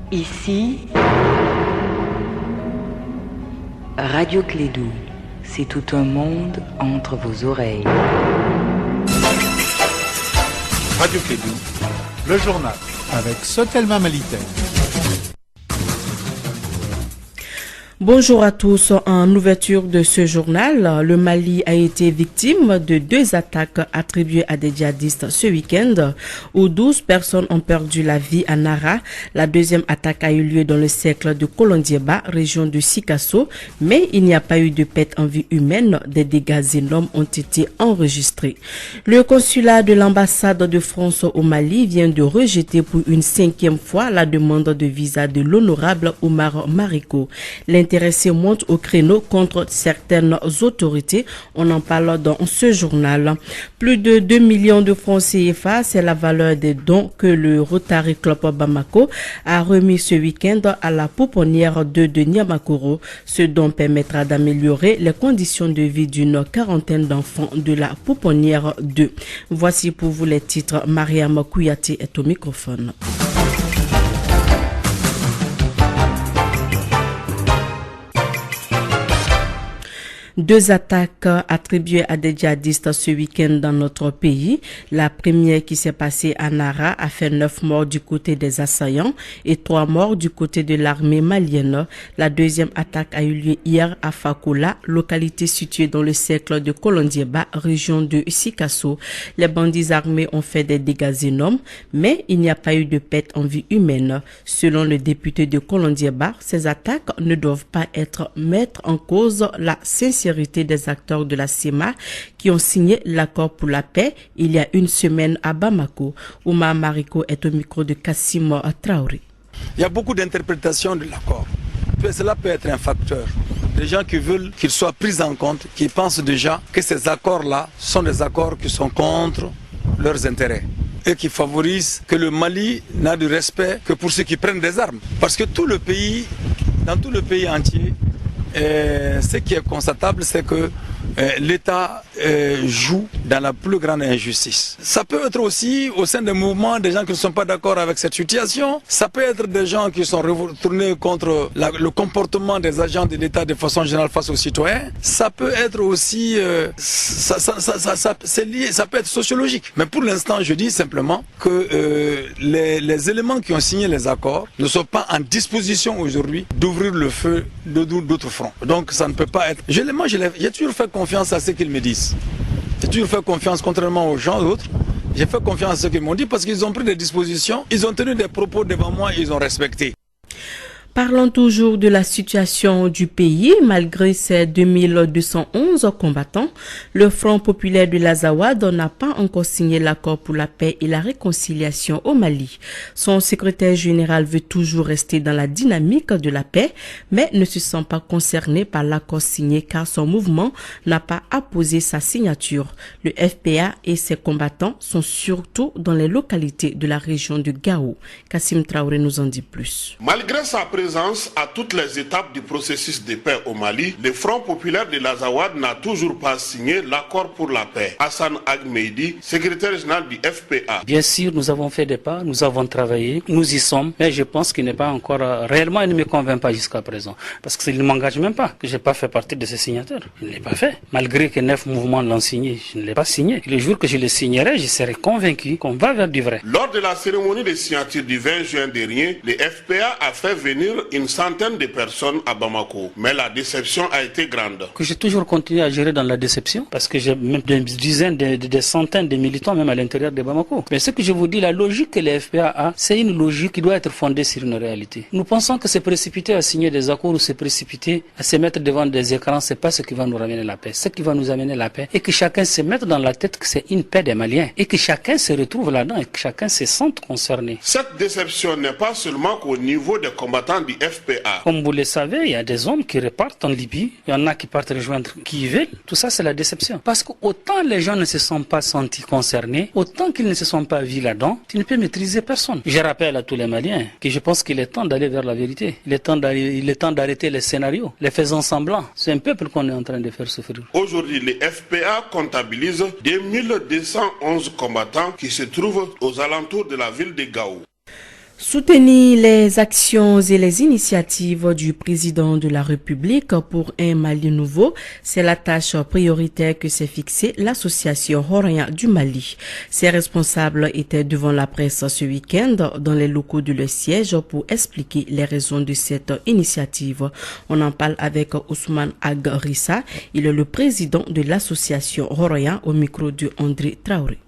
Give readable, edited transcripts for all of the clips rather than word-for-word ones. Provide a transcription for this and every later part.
Ici, Radio Clédou, c'est tout un monde entre vos oreilles. Radio Clédou, le journal avec Sotelma Malitel. Bonjour à tous. En ouverture de ce journal, le Mali a été victime de 2 attaques attribuées à des djihadistes ce week-end, où 12 personnes ont perdu la vie à Nara. La deuxième attaque a eu lieu dans le cercle de Kolondiéba, région de Sikasso, mais il n'y a pas eu de perte en vie humaine. Des dégâts énormes ont été enregistrés. Le consulat de l'ambassade de France au Mali vient de rejeter pour une 5e fois la demande de visa de l'honorable Omar Mariko. L'intéressé monte au créneau contre certaines autorités. On en parle dans ce journal. Plus de 2 millions de francs CFA, c'est la valeur des dons que le Rotary Club Bamako a remis ce week-end à la pouponnière de Niamakoro. Ce don permettra d'améliorer les conditions de vie d'une quarantaine d'enfants de la pouponnière 2. Voici pour vous les titres. Mariam Kouyaté est au microphone. 2 attaques attribuées à des djihadistes ce week-end dans notre pays. La première qui s'est passée à Nara a fait 9 morts du côté des assaillants et 3 morts du côté de l'armée malienne. La deuxième attaque a eu lieu hier à Fakola, localité située dans le cercle de Kolondiéba, région de Sikasso. Les bandits armés ont fait des dégâts énormes, mais il n'y a pas eu de perte en vie humaine. Selon le député de Kolondiéba, ces attaques ne doivent pas mettre en cause la sincérité des acteurs de la CEMA qui ont signé l'accord pour la paix il y a une semaine à Bamako. Omar Mariko est au micro de Kassim Traoré. Il y a beaucoup d'interprétations de l'accord. Cela peut être un facteur. Des gens qui veulent qu'il soit pris en compte, qui pensent déjà que ces accords-là sont des accords qui sont contre leurs intérêts et qui favorisent que le Mali n'a de respect que pour ceux qui prennent des armes. Parce que dans tout le pays entier, ce qui est constatable, c'est que l'État joue dans la plus grande injustice. Ça peut être aussi au sein des mouvements des gens qui ne sont pas d'accord avec cette situation. Ça peut être des gens qui sont retournés contre le comportement des agents de l'État de façon générale face aux citoyens. Ça peut être aussi, c'est lié, ça peut être sociologique. Mais pour l'instant, je dis simplement que les éléments qui ont signé les accords ne sont pas en disposition aujourd'hui d'ouvrir le feu d'autres fronts. Donc ça ne peut pas être. J'ai toujours fait confiance à ce qu'ils me disent. J'ai toujours fait confiance, contrairement aux gens autres. J'ai fait confiance à ce qu'ils m'ont dit parce qu'ils ont pris des dispositions, ils ont tenu des propos devant moi et ils ont respecté. Parlons toujours de la situation du pays. Malgré ses 2211 combattants, le Front populaire de l'Azawad n'a pas encore signé l'accord pour la paix et la réconciliation au Mali. Son secrétaire général veut toujours rester dans la dynamique de la paix, mais ne se sent pas concerné par l'accord signé car son mouvement n'a pas apposé sa signature. Le FPA et ses combattants sont surtout dans les localités de la région de Gao. Kassim Traoré nous en dit plus. Malgré sa présence à toutes les étapes du processus de paix au Mali, le Front populaire de l'Azawad n'a toujours pas signé l'accord pour la paix. Hassan Agmeidi, secrétaire général du FPA. Bien sûr, nous avons fait des pas, nous avons travaillé, nous y sommes, mais je pense qu'il n'est pas encore réellement, il ne me convainc pas jusqu'à présent. Parce qu'il ne m'engage même pas, que je n'ai pas fait partie de ces signataires. Je ne l'ai pas fait. Malgré que 9 mouvements l'ont signé, je ne l'ai pas signé. Le jour que je le signerai, je serai convaincu qu'on va vers du vrai. Lors de la cérémonie de signature du 20 juin dernier, le FPA a fait venir une centaine de personnes à Bamako. Mais la déception a été grande. Que j'ai toujours continué à gérer dans la déception, parce que j'ai même des dizaines, des centaines de militants même à l'intérieur de Bamako. Mais ce que je vous dis, la logique que le FPA a, c'est une logique qui doit être fondée sur une réalité. Nous pensons que se précipiter à signer des accords ou se précipiter à se mettre devant des écrans, c'est pas ce qui va nous ramener la paix. Ce qui va nous amener la paix, et que chacun se mette dans la tête que c'est une paix des Maliens, et que chacun se retrouve là-dedans, et que chacun se sente concerné. Cette déception n'est pas seulement qu'au niveau des combattants du FPA. Comme vous le savez, il y a des hommes qui repartent en Libye, il y en a qui partent rejoindre qui y veulent. Tout ça, c'est la déception. Parce que autant les gens ne se sont pas sentis concernés, autant qu'ils ne se sont pas vus là-dedans, tu ne peux maîtriser personne. Je rappelle à tous les Maliens que je pense qu'il est temps d'aller vers la vérité. Il est temps d'arrêter les scénarios, les faisant semblants. C'est un peuple qu'on est en train de faire souffrir. Aujourd'hui, les FPA comptabilisent 2211 combattants qui se trouvent aux alentours de la ville de Gao. Soutenir les actions et les initiatives du président de la République pour un Mali nouveau, c'est la tâche prioritaire que s'est fixée l'association Horoyan du Mali. Ses responsables étaient devant la presse ce week-end dans les locaux de leur siège pour expliquer les raisons de cette initiative. On en parle avec Ousmane Agrissa, il est le président de l'association Horoyan au micro de André Traoré.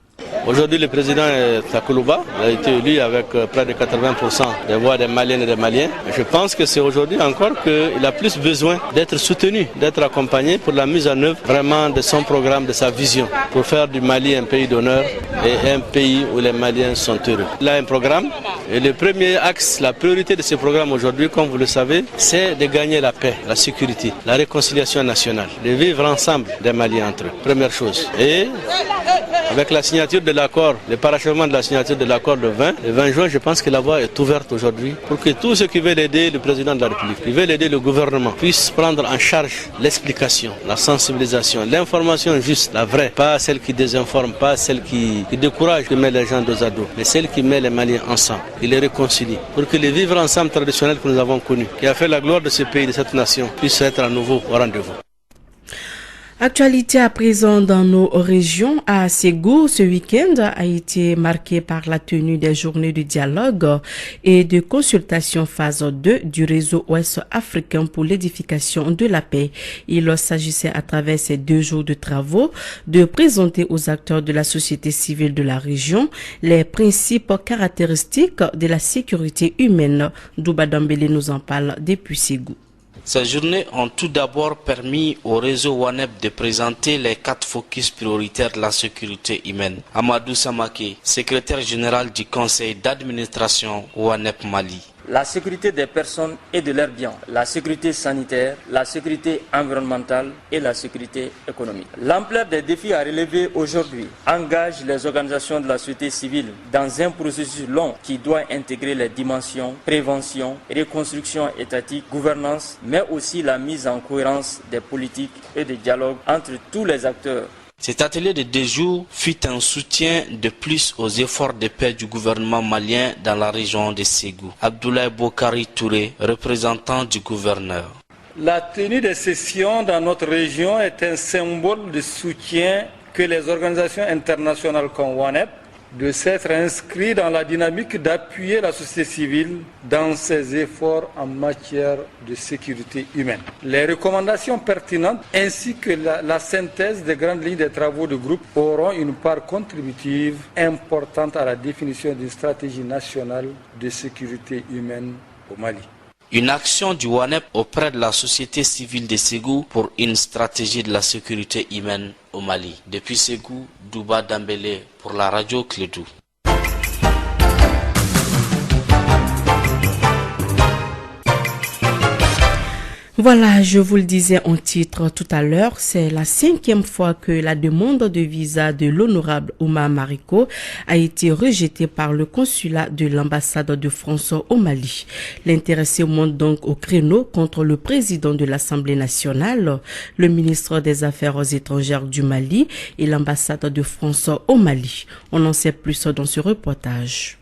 Aujourd'hui, le président est à Koulouba. Il a été élu avec près de 80% des voix des Maliennes et des Maliens. Je pense que c'est aujourd'hui encore qu'il a plus besoin d'être soutenu, d'être accompagné pour la mise en œuvre vraiment de son programme, de sa vision, pour faire du Mali un pays d'honneur et un pays où les Maliens sont heureux. Il a un programme et le premier axe, la priorité de ce programme aujourd'hui, comme vous le savez, c'est de gagner la paix, la sécurité, la réconciliation nationale, de vivre ensemble des Maliens entre eux. Première chose. Et avec la signature de l'accord, le parachèvement de la signature de l'accord le 20 juin, je pense que la voie est ouverte aujourd'hui pour que tous ceux qui veulent aider le président de la République, qui veulent aider le gouvernement, puissent prendre en charge l'explication, la sensibilisation, l'information juste, la vraie, pas celle qui désinforme, pas celle qui décourage, qui met les gens dos à dos, mais celle qui met les Maliens ensemble, qui les réconcilie, pour que le vivre ensemble traditionnel que nous avons connu, qui a fait la gloire de ce pays, de cette nation, puisse être à nouveau au rendez-vous. Actualité à présent dans nos régions. À Ségou, ce week-end a été marqué par la tenue des journées de dialogue et de consultation phase 2 du réseau ouest africain pour l'édification de la paix. Il s'agissait à travers ces 2 jours de travaux de présenter aux acteurs de la société civile de la région les principes caractéristiques de la sécurité humaine. Douba Dambélé nous en parle depuis Ségou. Ces journées ont tout d'abord permis au réseau WANEP de présenter les 4 focus prioritaires de la sécurité humaine. Amadou Samake, secrétaire général du conseil d'administration WANEP Mali. La sécurité des personnes et de leurs biens, la sécurité sanitaire, la sécurité environnementale et la sécurité économique. L'ampleur des défis à relever aujourd'hui engage les organisations de la société civile dans un processus long qui doit intégrer les dimensions prévention, reconstruction étatique, gouvernance, mais aussi la mise en cohérence des politiques et des dialogues entre tous les acteurs. Cet atelier de 2 jours fut un soutien de plus aux efforts de paix du gouvernement malien dans la région de Ségou. Abdoulaye Bokari Touré, représentant du gouverneur. La tenue des sessions dans notre région est un symbole de soutien que les organisations internationales comme WANEP de s'être inscrits dans la dynamique d'appuyer la société civile dans ses efforts en matière de sécurité humaine. Les recommandations pertinentes ainsi que la synthèse des grandes lignes des travaux de groupe auront une part contributive importante à la définition d'une stratégie nationale de sécurité humaine au Mali. Une action du WANEP auprès de la société civile de Ségou pour une stratégie de la sécurité humaine au Mali. Depuis Ségou, Douba Dambélé pour la radio Clédou. Voilà, je vous le disais en titre tout à l'heure, c'est la 5e fois que la demande de visa de l'honorable Oumar Mariko a été rejetée par le consulat de l'ambassade de France au Mali. L'intéressé monte donc au créneau contre le président de l'Assemblée nationale, le ministre des Affaires étrangères du Mali et l'ambassade de France au Mali. On en sait plus dans ce reportage.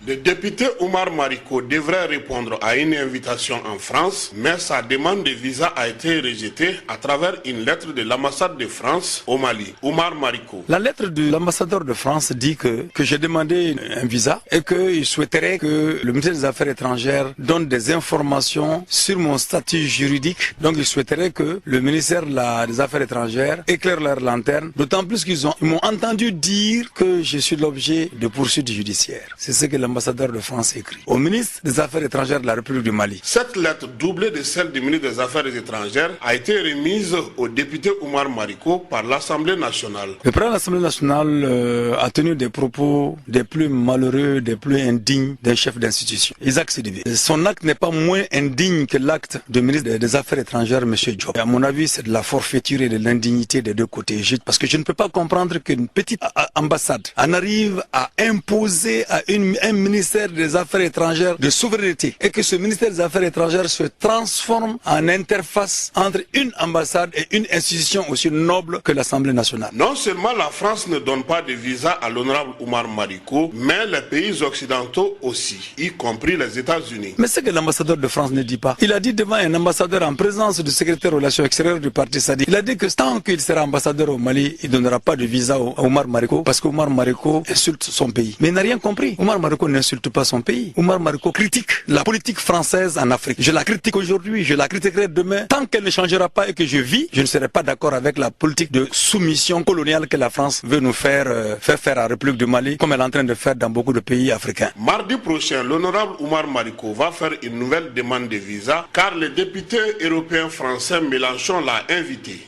Le député Oumar Mariko devrait répondre à une invitation en France, mais sa demande de visa a été rejetée à travers une lettre de l'ambassade de France au Mali. Oumar Mariko. La lettre de l'ambassadeur de France dit que j'ai demandé un visa et qu'il souhaiterait que le ministère des Affaires étrangères donne des informations sur mon statut juridique. Donc il souhaiterait que le ministère des Affaires étrangères éclaire leur lanterne, d'autant plus qu'ils m'ont entendu dire que je suis l'objet de poursuites judiciaires. C'est ce que l'ambassadeur de France écrit au ministre des Affaires étrangères de la République du Mali. Cette lettre, doublée de celle du ministre des Affaires étrangères, a été remise au député Oumar Mariko par l'Assemblée nationale. Le président de l'Assemblée nationale a tenu des propos des plus malheureux, des plus indignes d'un chef d'institution, Isaac Sidibé. Son acte n'est pas moins indigne que l'acte du ministre des Affaires étrangères, M. Diop. Et à mon avis, c'est de la forfaiture et de l'indignité des deux côtés. Parce que je ne peux pas comprendre qu'une petite ambassade en arrive à imposer à un ministère des Affaires étrangères de souveraineté et que ce ministère des Affaires étrangères se transforme en interface entre une ambassade et une institution aussi noble que l'Assemblée nationale. Non seulement la France ne donne pas de visa à l'honorable Oumar Mariko, mais les pays occidentaux aussi, y compris les États-Unis. Mais ce que l'ambassadeur de France ne dit pas, il a dit devant un ambassadeur en présence du secrétaire aux relations extérieures du parti Sadi, il a dit que tant qu'il sera ambassadeur au Mali, il ne donnera pas de visa à Oumar Mariko parce qu'Oumar Mariko insulte son pays. Mais il n'a rien compris. Oumar Mariko n'insulte pas son pays. Oumar Mariko critique la politique française en Afrique. Je la critique aujourd'hui, je la critiquerai demain. Tant qu'elle ne changera pas et que je vis, je ne serai pas d'accord avec la politique de soumission coloniale que la France veut nous faire à la République du Mali, comme elle est en train de faire dans beaucoup de pays africains. Mardi prochain, l'honorable Oumar Mariko va faire une nouvelle demande de visa car le député européen français Mélenchon l'a invité.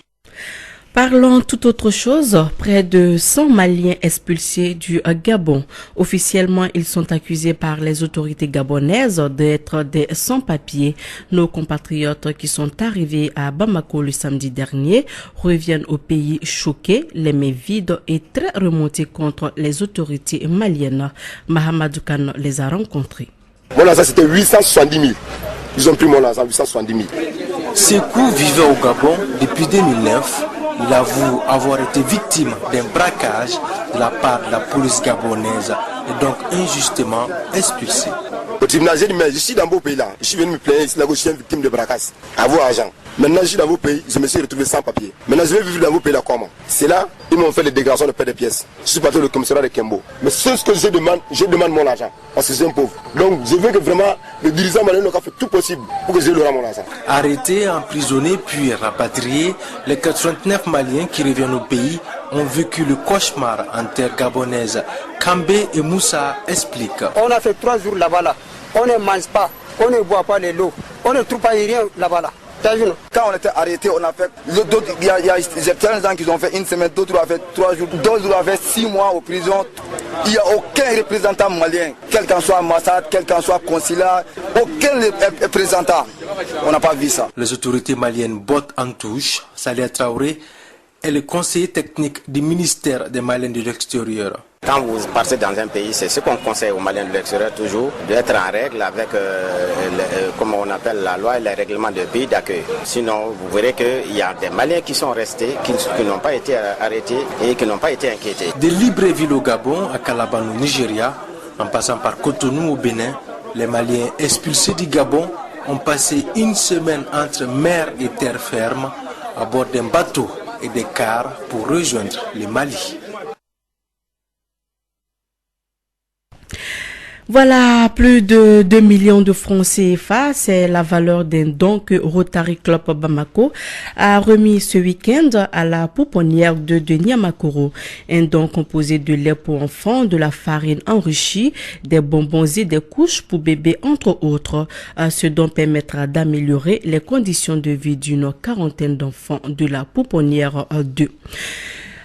Parlons tout autre chose. Près de 100 Maliens expulsés du Gabon. Officiellement, ils sont accusés par les autorités gabonaises d'être des sans-papiers. Nos compatriotes qui sont arrivés à Bamako le samedi dernier reviennent au pays choqués, les mains vides et très remontés contre les autorités maliennes. Mahamadou Kane les a rencontrés. Mon argent c'était 870 000. Ils ont pris mon argent 870 000. Sekou vivait au Gabon depuis 2009. Il avoue avoir été victime d'un braquage de la part de la police gabonaise et donc injustement expulsé. Au tribunal, j'ai dit, mais je suis dans vos pays là. Je suis venu me plaindre ici, là, je suis une victime de braquage. À vos agents. Maintenant, je suis dans vos pays, je me suis retrouvé sans papier. Maintenant, je vais vivre dans vos pays là comment? C'est là, ils m'ont fait les dégradations de paix de pièces. Je suis parti au commissariat de Kembo. Mais c'est ce que je demande mon argent. Parce que c'est un pauvre. Donc, je veux que vraiment le dirigeant malien a fait tout possible pour que je leur rende mon argent. Arrêtés, emprisonnés, puis rapatriés, les 89 Maliens qui reviennent au pays ont vécu le cauchemar en terre gabonaise. Kambé et Moussa expliquent. On a fait 3 jours là-bas là. On ne mange pas, on ne boit pas les lots, on ne trouve pas rien là-bas là. Quand on était arrêté, on a fait. Il y a certains gens qui ont fait une semaine, d'autres ont fait 3 jours, d'autres ont fait 6 mois en prison. Il n'y a aucun représentant malien, quel qu'en soit ambassade, quel qu'en soit consulat, aucun représentant. On n'a pas vu ça. Les autorités maliennes bottent en touche. Salih Traoré est le conseiller technique du ministère des Maliens de l'extérieur. Quand vous partez dans un pays, c'est ce qu'on conseille aux Maliens de l'extérieur toujours, d'être en règle avec, comme on appelle la loi et les règlements de pays d'accueil. Sinon, vous verrez qu'il y a des Maliens qui sont restés, qui n'ont pas été arrêtés et qui n'ont pas été inquiétés. De Libreville au Gabon, à Calaban au Nigeria, en passant par Cotonou au Bénin, les Maliens expulsés du Gabon ont passé une semaine entre mer et terre ferme à bord d'un bateau et des cars pour rejoindre le Mali. Voilà, plus de 2 millions de francs CFA, c'est la valeur d'un don que Rotary Club Bamako a remis ce week-end à la pouponnière de Niamakoro. Un don composé de lait pour enfants, de la farine enrichie, des bonbons et des couches pour bébés, entre autres. Ce don permettra d'améliorer les conditions de vie d'une quarantaine d'enfants de la pouponnière 2.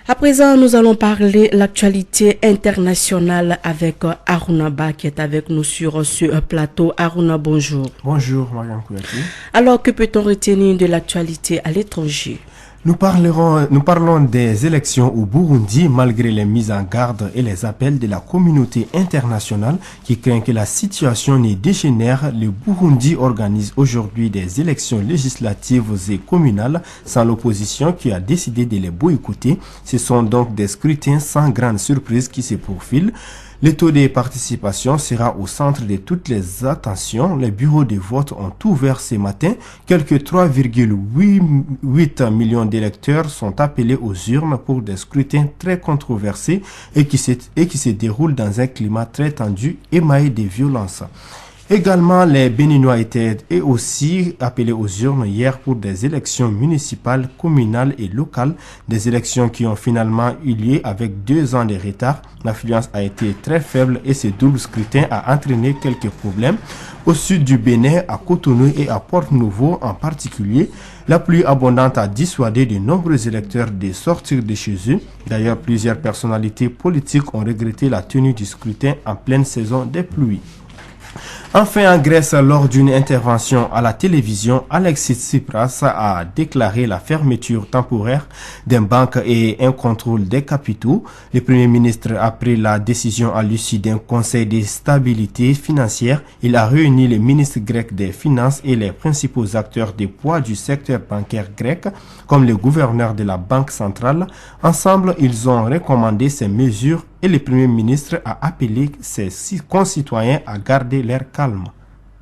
À présent, nous allons parler de l'actualité internationale avec Aruna Ba qui est avec nous sur ce plateau. Aruna, bonjour. Bonjour, Marianne Kouyati. Alors, que peut-on retenir de l'actualité à l'étranger? Nous parlons des élections au Burundi malgré les mises en garde et les appels de la communauté internationale qui craint que la situation ne dégénère. Le Burundi organise aujourd'hui des élections législatives et communales sans l'opposition qui a décidé de les boycotter. Ce sont donc des scrutins sans grande surprise qui se profilent. Le taux de participation sera au centre de toutes les attentions. Les bureaux de vote ont ouvert ce matin. Quelques 3,8 millions d'électeurs sont appelés aux urnes pour des scrutins très controversés et qui se déroulent dans un climat très tendu émaillé de violences. Également, les Béninois étaient aussi appelés aux urnes hier pour des élections municipales, communales et locales, des élections qui ont finalement eu lieu avec 2 ans de retard. L'affluence a été très faible et ce double scrutin a entraîné quelques problèmes. Au sud du Bénin, à Cotonou et à Porte-Nouveau en particulier, la pluie abondante a dissuadé de nombreux électeurs de sortir de chez eux. D'ailleurs, plusieurs personnalités politiques ont regretté la tenue du scrutin en pleine saison des pluies. Enfin, en Grèce, lors d'une intervention à la télévision, Alexis Tsipras a déclaré la fermeture temporaire d'un banque et un contrôle des capitaux. Le Premier ministre a pris la décision à l'issue d'un conseil de stabilité financière. Il a réuni les ministres grecs des Finances et les principaux acteurs de poids du secteur bancaire grec, comme le gouverneur de la Banque centrale. Ensemble, ils ont recommandé ces mesures et le Premier ministre a appelé ses concitoyens à garder leur calme.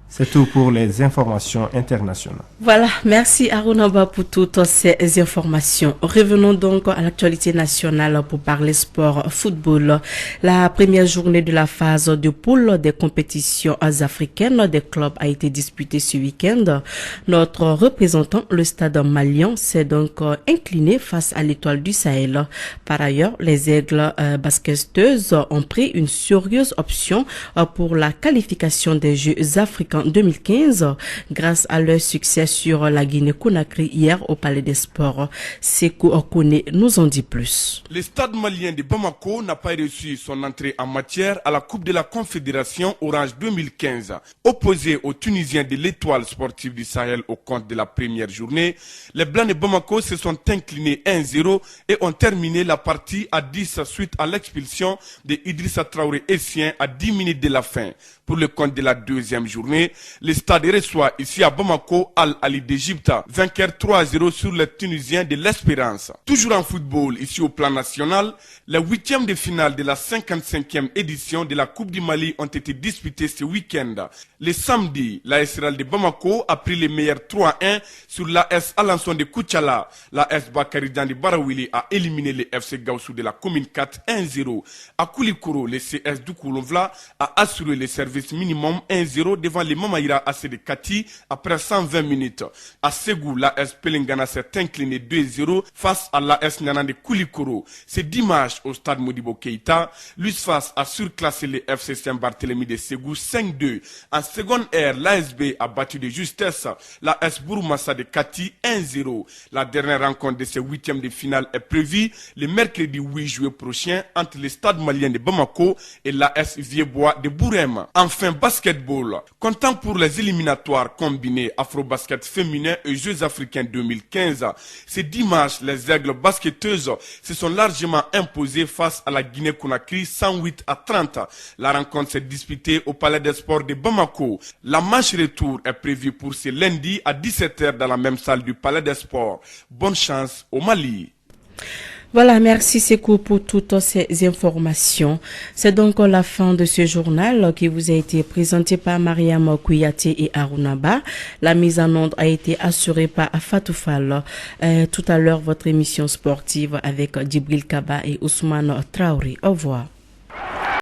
C'est tout pour les informations internationales. Voilà, merci Arunaba pour toutes ces informations. Revenons donc à l'actualité nationale pour parler sport football. La première journée de la phase de poule des compétitions africaines des clubs a été disputée ce week-end. Notre représentant, le Stade malien, s'est donc incliné face à l'Étoile du Sahel. Par ailleurs, les Aigles basketteuses ont pris une sérieuse option pour la qualification des Jeux africains 2015 grâce à leur succès sur la Guinée-Conakry hier au Palais des Sports. Sekou Okone nous en dit plus. Le Stade malien de Bamako n'a pas reçu son entrée en matière à la Coupe de la Confédération Orange 2015. Opposé aux Tunisiens de l'Étoile sportive du Sahel au compte de la première journée, les Blancs de Bamako se sont inclinés 1-0 et ont terminé la partie à 10 suite à l'expulsion de Idrissa Traoré Essien à 10 minutes de la fin. Pour le compte de la deuxième journée, le Stade reçoit ici à Bamako Al-Ali d'Égypte, vainqueur 3-0 sur les Tunisiens de l'Espérance. Toujours en football, ici au plan national, les huitièmes de finale de la 55e édition de la Coupe du Mali ont été disputés ce week-end. Le samedi, l'AS Real de Bamako a pris les meilleurs 3-1 sur l'AS Alanson de Koutchala. L'AS Bakarijan de Barawili a éliminé les FC Gaussou de la commune 4 1-0. À Koulikoro, le CS Doukoulonvla a assuré le service minimum 1-0 devant les Mamaïra AC de Kati après 120 minutes. À Ségou, l'AS Pelengana s'est incliné 2-0 face à l'AS Nana de Koulikoro. Ce dimanche au stade Modibo Keïta, l'USFAS a surclassé les FC Saint-Barthélemy de Ségou 5-2. En seconde ère, l'ASB a battu de justesse l'AS Bouroumassa de Kati 1-0. La dernière rencontre de ce huitième de finale est prévue le mercredi 8 juillet prochain entre le stade malien de Bamako et l'AS Vieux-Bois de Bourem. Enfin, basketball. Comptant pour les éliminatoires combinés Afro-Basket féminin et Jeux africains 2015, ce dimanche, les Aigles basketteuses se sont largement imposées face à la Guinée-Conakry 108-30. La rencontre s'est disputée au Palais des Sports de Bamako. La manche retour est prévue pour ce lundi à 17h dans la même salle du Palais des Sports. Bonne chance au Mali. Voilà, merci Sekou pour toutes ces informations. C'est donc la fin de ce journal qui vous a été présenté par Mariam Kouyaté et Arunaba. La mise en onde a été assurée par Fatou Fall. Tout à l'heure, votre émission sportive avec Djibril Kaba et Ousmane Traoré. Au revoir.